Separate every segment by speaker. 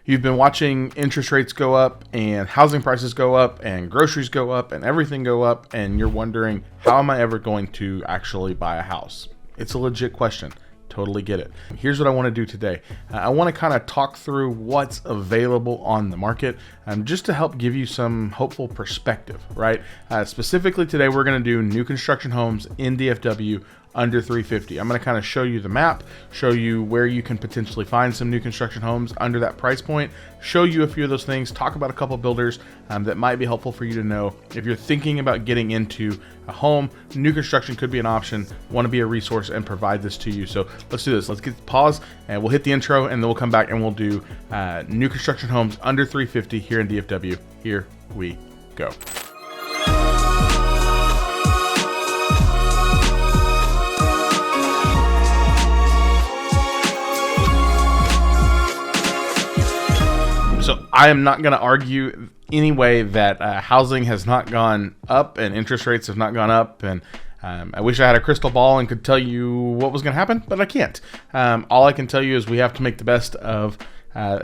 Speaker 1: You've been watching interest rates go up and housing prices go up and groceries go up and everything go up, and you're wondering, how am I ever going to actually buy a house? It's a legit question. Totally get it. Here's what I want to do today. I want to kind of talk through what's available on the market, just to help give you some hopeful perspective, right? Specifically today, we're going to do new construction homes in DFW under 350. I'm going to kind of show you the map, show you where you can potentially find some new construction homes under that price point, show you a few of those things, talk about a couple builders that might be helpful for you to know. If you're thinking about getting into a home, new construction could be an option. Want to be a resource and provide this to you. So let's do this. Let's get pause and we'll hit the intro, and then we'll come back and we'll do new construction homes under 350 here in DFW. Here we go. So I am not going to argue anyway that housing has not gone up and interest rates have not gone up. And I wish I had a crystal ball and could tell you what was going to happen, but I can't. All I can tell you is we have to make the best of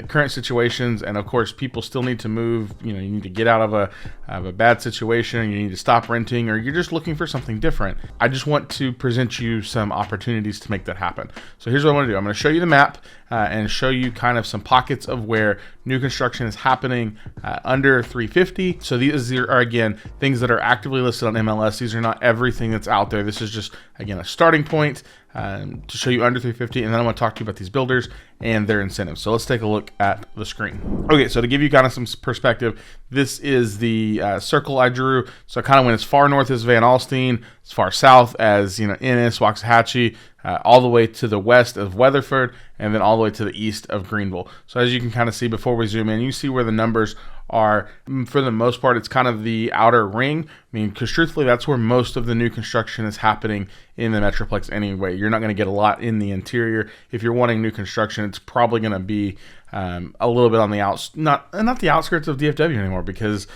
Speaker 1: current situations, and of course people still need to move. You need to get out of a bad situation, you need to stop renting, or you're just looking for something different. I just want to present you some opportunities to make that happen. So here's what I want to do. I'm going to show you the map and show you kind of some pockets of where new construction is happening under 350. So these are, again, things that are actively listed on MLS. These are not everything that's out there. This is just, again, a starting point to show you under 350, and then I want to talk to you about these builders and their incentives. So let's take a look at the screen. Okay, so to give you kind of some perspective, this is the circle I drew. So kind of went as far north as Van Alstyne, as far south as Ennis, Waxahachie, all the way to the west of Weatherford, and then all the way to the east of Greenville. So as you can kind of see before we zoom in, you see where the numbers are. For the most part, it's kind of the outer ring. Because truthfully, that's where most of the new construction is happening in the Metroplex anyway. You're not going to get a lot in the interior. If you're wanting new construction, it's probably going to be a little bit on the not the outskirts of DFW anymore, because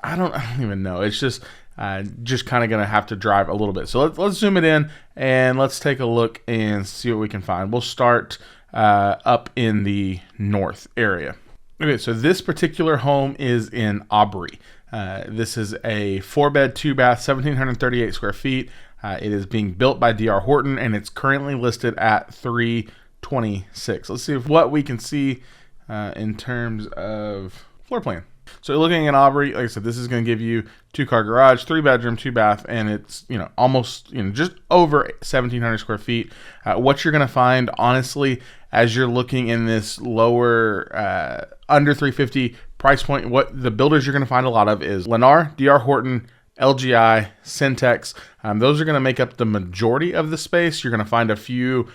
Speaker 1: I don't even know. It's just kind of going to have to drive a little bit. So let's zoom it in and let's take a look and see what we can find. We'll start up in the north area. Okay, so this particular home is in Aubrey. This is a 4-bed, 2-bath, 1,738 square feet. It is being built by D.R. Horton, and it's currently listed at $326. Let's see what we can see in terms of floor plan. So looking at Aubrey, like I said, this is going to give you 2-car garage, 3-bedroom, 2-bath, and it's almost just over 1,700 square feet. What you're going to find, honestly, as you're looking in this lower under 350 price point, what the builders you're going to find a lot of is Lennar, D.R. Horton, LGI, Syntex. Those are going to make up the majority of the space. You're going to find a few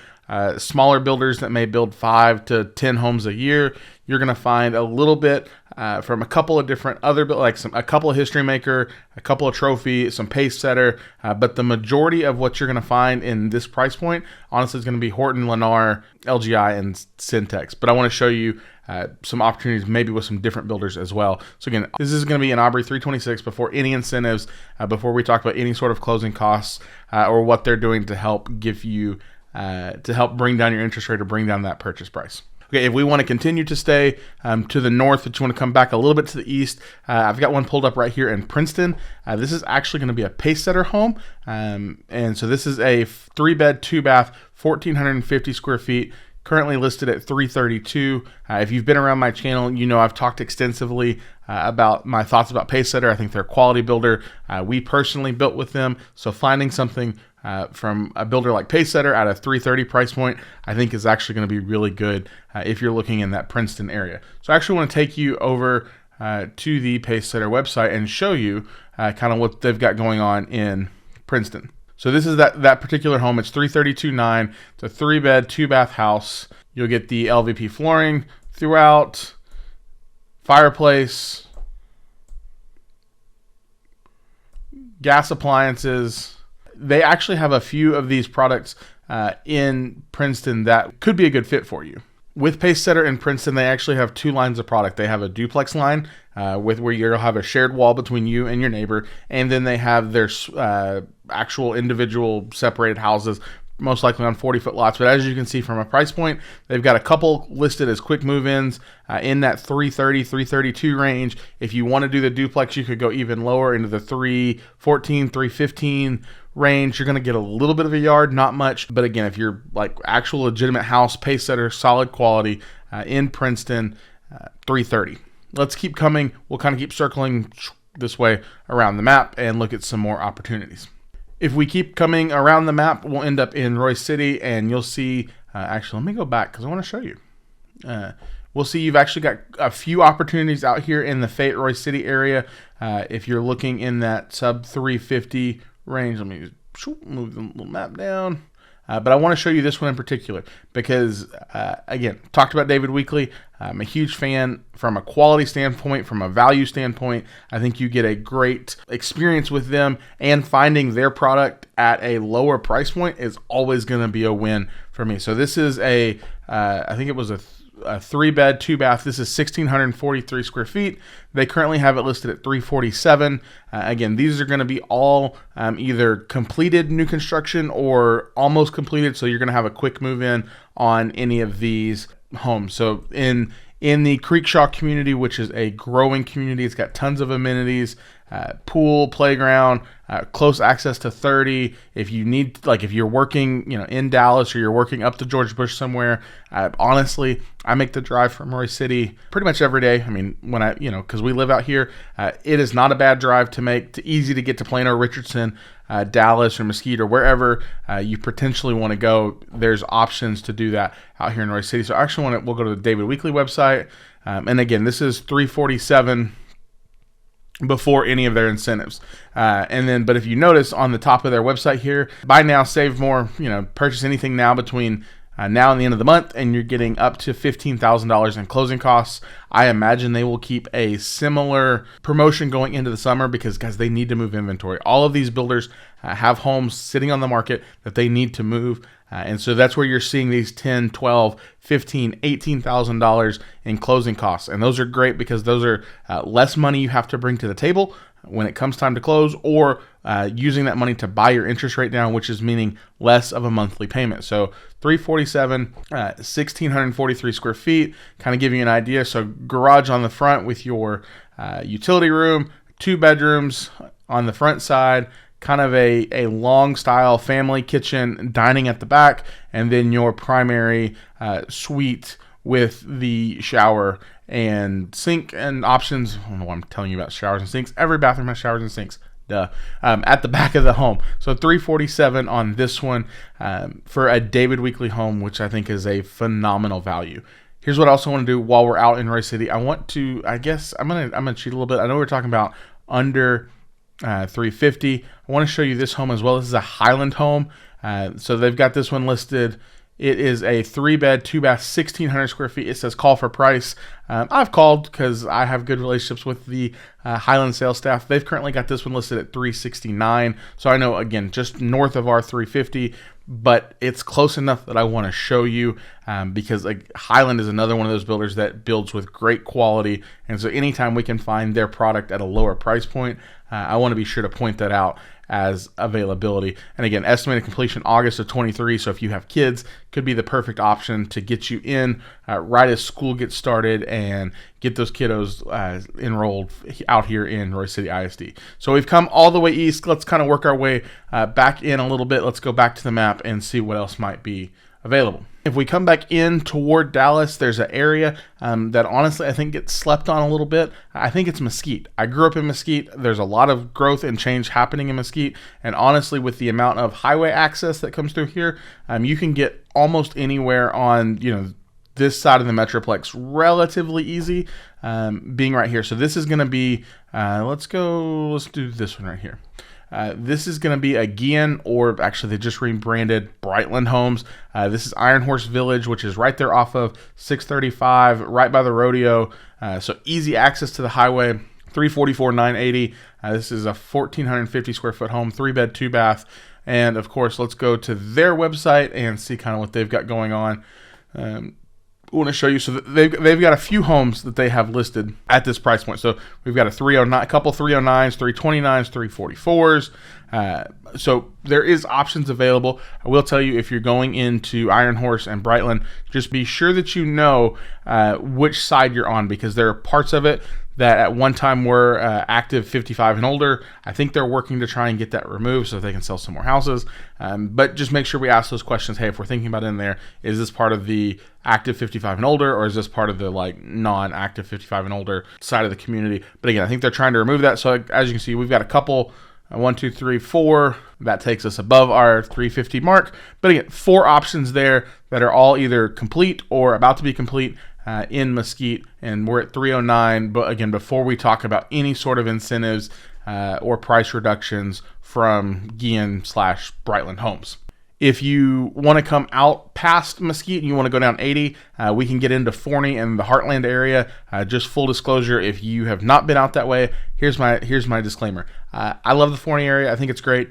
Speaker 1: smaller builders that may build 5 to 10 homes a year. You're going to find a little bit from a couple of different other, like a couple of History Maker, a couple of Trophy, some Pace Setter, but the majority of what you're going to find in this price point, honestly, is going to be Horton, Lennar, LGI, and Syntex. But I want to show you some opportunities maybe with some different builders as well. So again, this is going to be an Aubrey 326 before any incentives, before we talk about any sort of closing costs or what they're doing to help give you to help bring down your interest rate or bring down that purchase price. Okay, if we want to continue to stay to the north, but you want to come back a little bit to the east, I've got one pulled up right here in Princeton. This is actually going to be a Pace Setter home. And so this is a 3-bed, 2-bath, 1,450 square feet, currently listed at $332. If you've been around my channel, I've talked extensively about my thoughts about Pace Setter. I think they're a quality builder. We personally built with them. So finding something from a builder like Pace Setter at a $330 price point, I think is actually going to be really good if you're looking in that Princeton area. So I actually want to take you over to the Pace Setter website and show you kind of what they've got going on in Princeton. So this is that particular home. It's $332,900. It's a 3-bed, 2-bath house. You'll get the LVP flooring throughout, fireplace, gas appliances. They actually have a few of these products in Princeton that could be a good fit for you. With Pace Setter in Princeton, they actually have 2 lines of product. They have a duplex line with where you'll have a shared wall between you and your neighbor, and then they have their actual individual separated houses most likely on 40-foot lots. But as you can see from a price point, they've got a couple listed as quick move-ins in that 330, 332 range. If you want to do the duplex, you could go even lower into the 314, 315 range. You're going to get a little bit of a yard, not much. But again, if you're like actual legitimate house, pace setter, solid quality in Princeton, 330. Let's keep coming. We'll kind of keep circling this way around the map and look at some more opportunities. If we keep coming around the map, we'll end up in Royse City, and you'll see, actually, let me go back because I want to show you. We'll see you've actually got a few opportunities out here in the Fayette Royse City area. If you're looking in that sub 350 range, let me move the little map down. But I want to show you this one in particular because, again, talked about David Weekley. I'm a huge fan from a quality standpoint, from a value standpoint. I think you get a great experience with them, and finding their product at a lower price point is always going to be a win for me. So this is I think it was a 3-bed, 2-bath. This is 1,643 square feet. They currently have it listed at $347. Again, these are going to be all either completed new construction or almost completed, so you're going to have a quick move in on any of these homes. So in the Creekshaw community, which is a growing community, it's got tons of amenities, pool, playground, close access to 30. If you need, like if you're working, in Dallas or you're working up to George Bush somewhere, honestly, I make the drive from Royse City pretty much every day. I mean, when because we live out here, it is not a bad drive to make, easy to get to Plano, Richardson, Dallas or Mesquite or wherever you potentially want to go. There's options to do that out here in Royse City. So I actually we'll go to the David Weekley website. And again, this is $347 before any of their incentives. But if you notice on the top of their website here, buy now, save more, purchase anything now between now and the end of the month, and you're getting up to $15,000 in closing costs. I imagine they will keep a similar promotion going into the summer because, guys, they need to move inventory. All of these builders have homes sitting on the market that they need to move. And so that's where you're seeing these $10, $12, $15, $18,000 in closing costs. And those are great because those are less money you have to bring to the table when it comes time to close, or using that money to buy your interest rate down, which is meaning less of a monthly payment. So $347, 1,643 square feet, kind of give you an idea. So garage on the front with your utility room, 2 bedrooms on the front side, kind of a long style family kitchen, dining at the back, and then your primary suite with the shower and sink and options. I don't know why I'm telling you about showers and sinks. Every bathroom has showers and sinks. Duh. At the back of the home. So $347 on this one for a David Weekley home, which I think is a phenomenal value. Here's what I also want to do while we're out in Royse City. I want to, I'm gonna cheat a little bit. I know we're talking about under 350. I want to show you this home as well. This is a Highland home. So they've got this one listed. It is a 3-bed, 2-bath, 1,600 square feet. It says call for price. I've called because I have good relationships with the Highland sales staff. They've currently got this one listed at $369. So I know, again, just north of our 350, but it's close enough that I want to show you because Highland is another one of those builders that builds with great quality. And so anytime we can find their product at a lower price point, I want to be sure to point that out as availability. And again, estimated completion August of 23. So if you have kids, could be the perfect option to get you in right as school gets started and get those kiddos enrolled out here in Royse City ISD. So we've come all the way east. Let's kind of work our way back in a little bit. Let's go back to the map and see what else might be available. If we come back in toward Dallas, there's an area that honestly I think gets slept on a little bit. I think it's Mesquite. I grew up in Mesquite. There's a lot of growth and change happening in Mesquite. And honestly, with the amount of highway access that comes through here, you can get almost anywhere on, this side of the Metroplex relatively easy, being right here. So this is going to be, let's do this one right here. This is going to be a Guillen, or actually they just rebranded Brightland Homes. This is Iron Horse Village, which is right there off of 635, right by the rodeo. So easy access to the highway. $344,980. This is a 1,450 square foot home, 3-bed, 2-bath. And of course, let's go to their website and see kind of what they've got going on. want to show you. So they've got a few homes that they have listed at this price point. So we've got a 309, a couple 309s, 329s, 344s. So there is options available. I will tell you, if you're going into Iron Horse and Brightland, just be sure that you know which side you're on, because there are parts of it that at one time were active 55 and older. I think they're working to try and get that removed so they can sell some more houses. But just make sure we ask those questions. Hey, if we're thinking about in there, is this part of the active 55 and older, or is this part of the like non-active 55 and older side of the community? But again, I think they're trying to remove that. So as you can see, we've got a couple, 1, 2, 3, 4. That takes us above our 350 mark. But again, 4 options there that are all either complete or about to be complete in Mesquite, and we're at 309. But again, before we talk about any sort of incentives or price reductions from Guillen/Brightland Homes. If you want to come out past Mesquite and you want to go down 80, we can get into Forney and the Heartland area. Just full disclosure, if you have not been out that way, here's my disclaimer. I love the Forney area. I think it's great.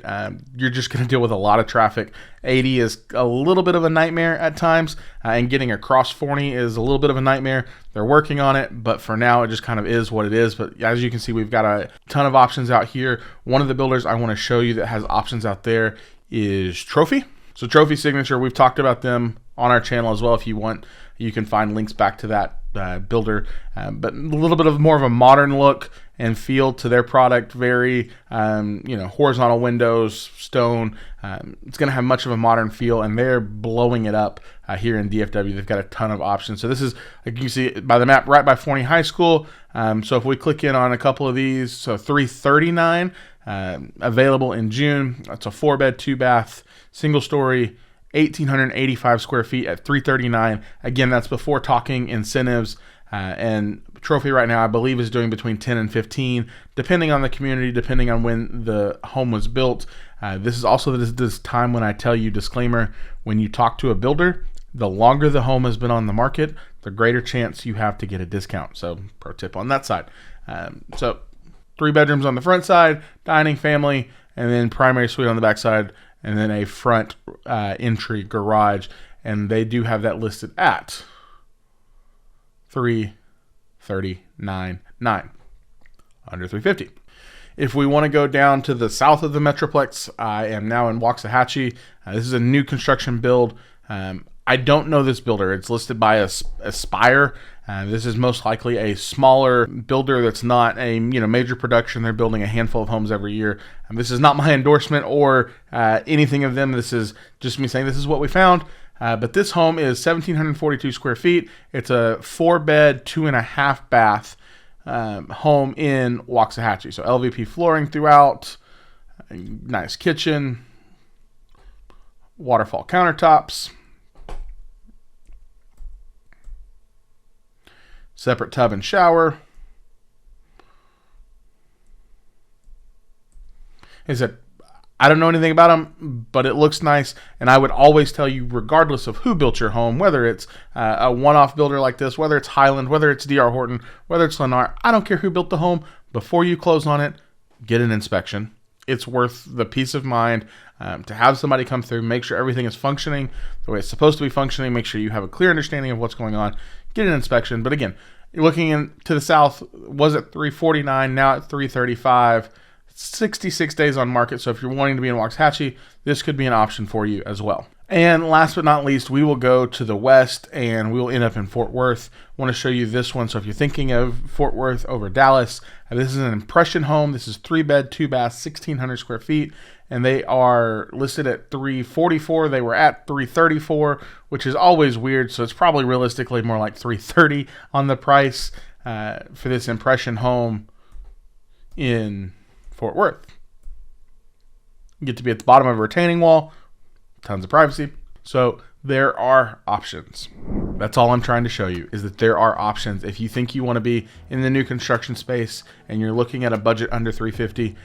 Speaker 1: You're just going to deal with a lot of traffic. 80 is a little bit of a nightmare at times, and getting across Forney is a little bit of a nightmare. They're working on it, but for now, it just kind of is what it is. But as you can see, we've got a ton of options out here. One of the builders I want to show you that has options out there is Trophy. So Trophy Signature, we've talked about them on our channel as well. If you want, you can find links back to that builder. But a little bit of more of a modern look and feel to their product. Very, horizontal windows, stone. It's going to have much of a modern feel, and they're blowing it up here in DFW. They've got a ton of options. So this is, like you can see by the map, right by Forney High School. So if we click in on a couple of these, so 339 available in June. That's a 4-bed, 2-bath, single story, 1,885 square feet at 339. Again, that's before talking incentives. And Trophy right now, I believe, is doing between 10 and 15, depending on the community, depending on when the home was built. This is also this time when I tell you, disclaimer, when you talk to a builder, the longer the home has been on the market, the greater chance you have to get a discount. So pro tip on that side. So 3 bedrooms on the front side, dining, family, and then primary suite on the back side, and then a front entry garage. And they do have that listed at $339,900, under $350. If we want to go down to the south of the Metroplex, I am now in Waxahachie. This is a new construction build. I don't know this builder. It's listed by Aspire. This is most likely a smaller builder that's not a major production. They're building a handful of homes every year. This is not my endorsement or anything of them. This is just me saying this is what we found. But this home is 1,742 square feet. It's a 4-bed, 2.5-bath home in Waxahachie. So LVP flooring throughout, nice kitchen, waterfall countertops, separate tub and shower. I don't know anything about them, but it looks nice. And I would always tell you, regardless of who built your home, whether it's a one-off builder like this, whether it's Highland, whether it's D.R. Horton, whether it's Lennar, I don't care who built the home. Before you close on it, get an inspection. It's worth the peace of mind to have somebody come through, make sure everything is functioning the way it's supposed to be functioning, make sure you have a clear understanding of what's going on, get an inspection. But again, looking to the south, was at 349, now at 335. 66 days on market. So if you're wanting to be in Waxahachie, this could be an option for you as well. And last but not least, we will go to the west and we will end up in Fort Worth. I want to show you this one. So if you're thinking of Fort Worth over Dallas, this is an impression home. This is 3-bed, 2-bath, 1,600 square feet. And they are listed at 344. They were at 334, which is always weird. So it's probably realistically more like 330 on the price for this impression home in Fort Worth. You get to be at the bottom of a retaining wall, tons of privacy. So there are options. That's all I'm trying to show you, is that there are options. If you think you want to be in the new construction space and you're looking at a budget under $350,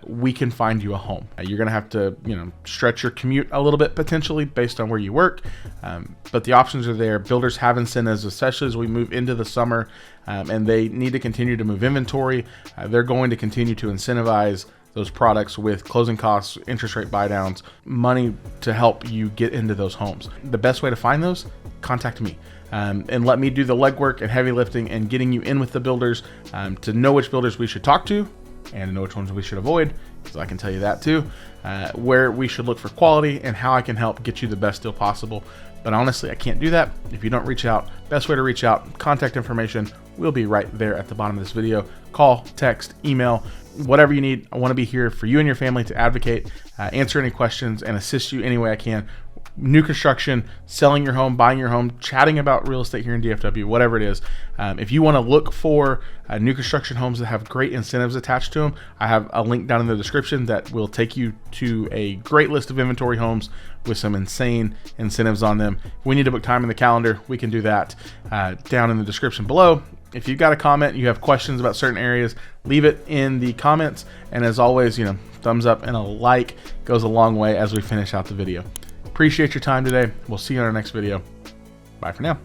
Speaker 1: we can find you a home. You're going to have to, stretch your commute a little bit potentially based on where you work, but the options are there. Builders have incentives, especially as we move into the summer, and they need to continue to move inventory. They're going to continue to incentivize those products with closing costs, interest rate buy downs, money to help you get into those homes. The best way to find those, contact me. and let me do the legwork and heavy lifting and getting you in with the builders to know which builders we should talk to and to know which ones we should avoid, because I can tell you that too, where we should look for quality and how I can help get you the best deal possible. But honestly, I can't do that if you don't reach out. Best way to reach out, contact information will be right there at the bottom of this video. Call, text, email, whatever you need. I want to be here for you and your family to advocate, answer any questions, and assist you any way I can. New construction, selling your home, buying your home, chatting about real estate here in DFW, whatever it is. If you want to look for new construction homes that have great incentives attached to them, I have a link down in the description that will take you to a great list of inventory homes with some insane incentives on them. If we need to book time in the calendar, we can do that down in the description below. If you've got a comment, you have questions about certain areas, leave it in the comments. And as always, thumbs up and a like goes a long way as we finish out the video. Appreciate your time today. We'll see you in our next video. Bye for now.